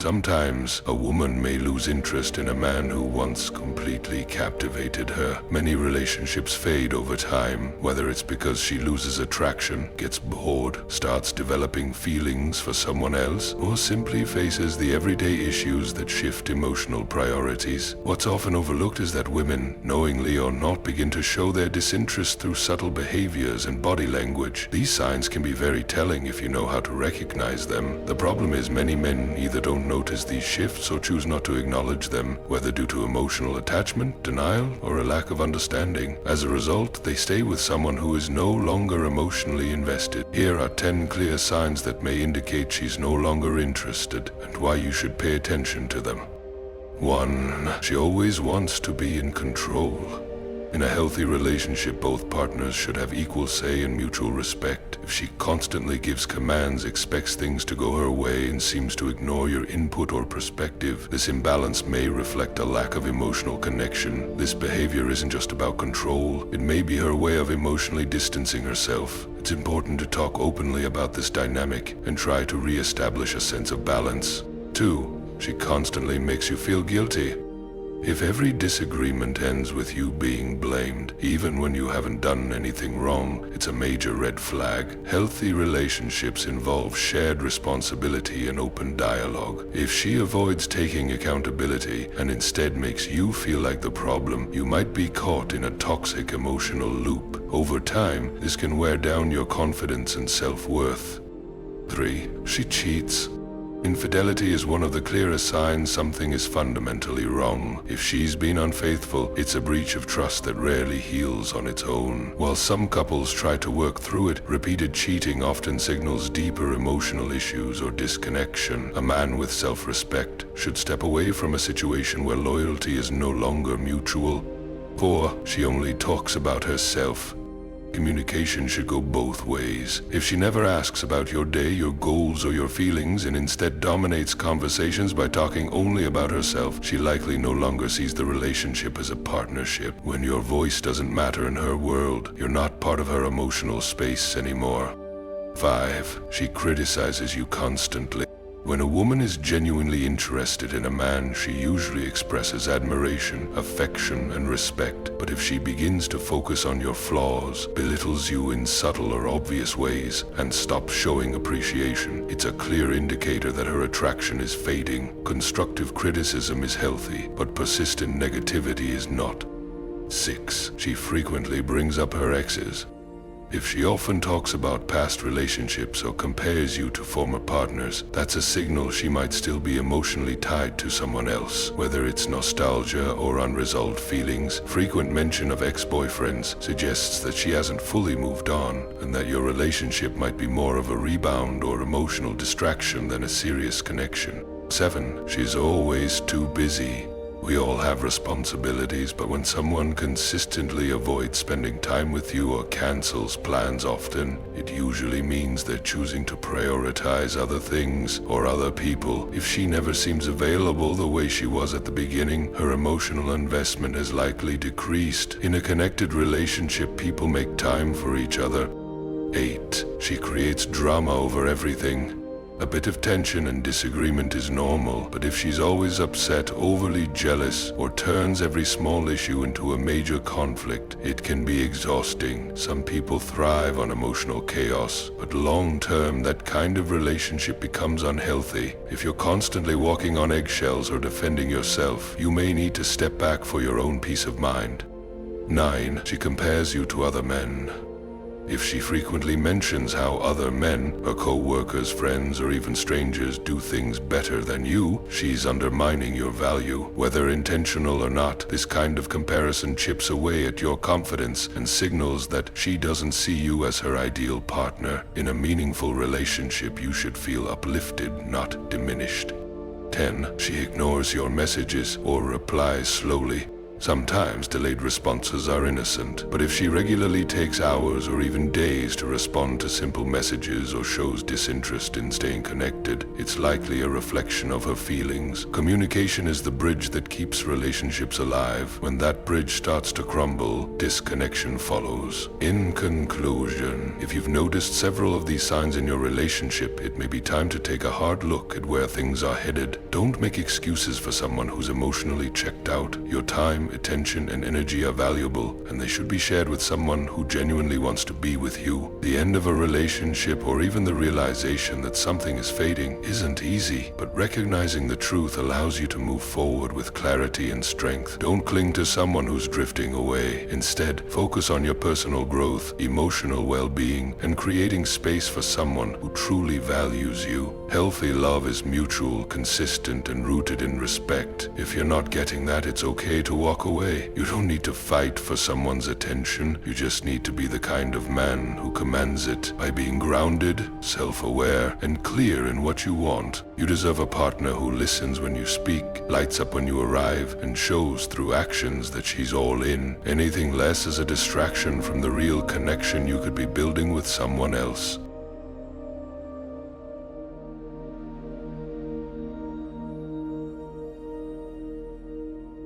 Sometimes, a woman may lose interest in a man who once completely captivated her. Many relationships fade over time, whether it's because she loses attraction, gets bored, starts developing feelings for someone else, or simply faces the everyday issues that shift emotional priorities. What's often overlooked is that women, knowingly or not, begin to show their disinterest through subtle behaviors and body language. These signs can be very telling if you know how to recognize them. The problem is many men either don't notice these shifts or choose not to acknowledge them, whether due to emotional attachment, denial, or a lack of understanding. As a result, they stay with someone who is no longer emotionally invested. Here are 10 clear signs that may indicate she's no longer interested, and why you should pay attention to them. 1. She always wants to be in control. In a healthy relationship, both partners should have equal say and mutual respect. If she constantly gives commands, expects things to go her way, and seems to ignore your input or perspective, this imbalance may reflect a lack of emotional connection. This behavior isn't just about control. It may be her way of emotionally distancing herself. It's important to talk openly about this dynamic and try to re-establish a sense of balance. 2. She constantly makes you feel guilty. If every disagreement ends with you being blamed, even when you haven't done anything wrong, it's a major red flag. Healthy relationships involve shared responsibility and open dialogue. If she avoids taking accountability and instead makes you feel like the problem, you might be caught in a toxic emotional loop. Over time, this can wear down your confidence and self-worth. 3. She cheats. Infidelity is one of the clearest signs something is fundamentally wrong. If she's been unfaithful, it's a breach of trust that rarely heals on its own. While some couples try to work through it, repeated cheating often signals deeper emotional issues or disconnection. A man with self-respect should step away from a situation where loyalty is no longer mutual. 4. She only talks about herself. Communication should go both ways. If she never asks about your day, your goals, or your feelings, and instead dominates conversations by talking only about herself, she likely no longer sees the relationship as a partnership. When your voice doesn't matter in her world, you're not part of her emotional space anymore. 5. She criticizes you constantly. When a woman is genuinely interested in a man, she usually expresses admiration, affection, and respect. But if she begins to focus on your flaws, belittles you in subtle or obvious ways, and stops showing appreciation, it's a clear indicator that her attraction is fading. Constructive criticism is healthy, but persistent negativity is not. 6. She frequently brings up her exes. If she often talks about past relationships or compares you to former partners, that's a signal she might still be emotionally tied to someone else. Whether it's nostalgia or unresolved feelings, frequent mention of ex-boyfriends suggests that she hasn't fully moved on, and that your relationship might be more of a rebound or emotional distraction than a serious connection. 7. She's always too busy. We all have responsibilities, but when someone consistently avoids spending time with you or cancels plans often, it usually means they're choosing to prioritize other things or other people. If she never seems available the way she was at the beginning, her emotional investment has likely decreased. In a connected relationship, people make time for each other. 8. She creates drama over everything. A bit of tension and disagreement is normal, but if she's always upset, overly jealous, or turns every small issue into a major conflict, it can be exhausting. Some people thrive on emotional chaos, but long-term, that kind of relationship becomes unhealthy. If you're constantly walking on eggshells or defending yourself, you may need to step back for your own peace of mind. 9. She compares you to other men. If she frequently mentions how other men, her co-workers, friends, or even strangers do things better than you, she's undermining your value. Whether intentional or not, this kind of comparison chips away at your confidence and signals that she doesn't see you as her ideal partner. In a meaningful relationship, you should feel uplifted, not diminished. 10. She ignores your messages or replies slowly. Sometimes delayed responses are innocent, but if she regularly takes hours or even days to respond to simple messages or shows disinterest in staying connected, it's likely a reflection of her feelings. Communication is the bridge that keeps relationships alive. When that bridge starts to crumble, disconnection follows. In conclusion, if you've noticed several of these signs in your relationship, it may be time to take a hard look at where things are headed. Don't make excuses for someone who's emotionally checked out. Your time, attention, and energy are valuable, and they should be shared with someone who genuinely wants to be with you. The end of a relationship, or even the realization that something is fading, isn't easy, but recognizing the truth allows you to move forward with clarity and strength. Don't cling to someone who's drifting away. Instead, focus on your personal growth, emotional well-being, and creating space for someone who truly values you. Healthy love is mutual, consistent, and rooted in respect. If you're not getting that, it's okay to walk away. You don't need to fight for someone's attention. You just need to be the kind of man who commands it by being grounded, self-aware, and clear in what you want. You deserve a partner who listens when you speak, lights up when you arrive, and shows through actions that she's all in. Anything less is a distraction from the real connection you could be building with someone else.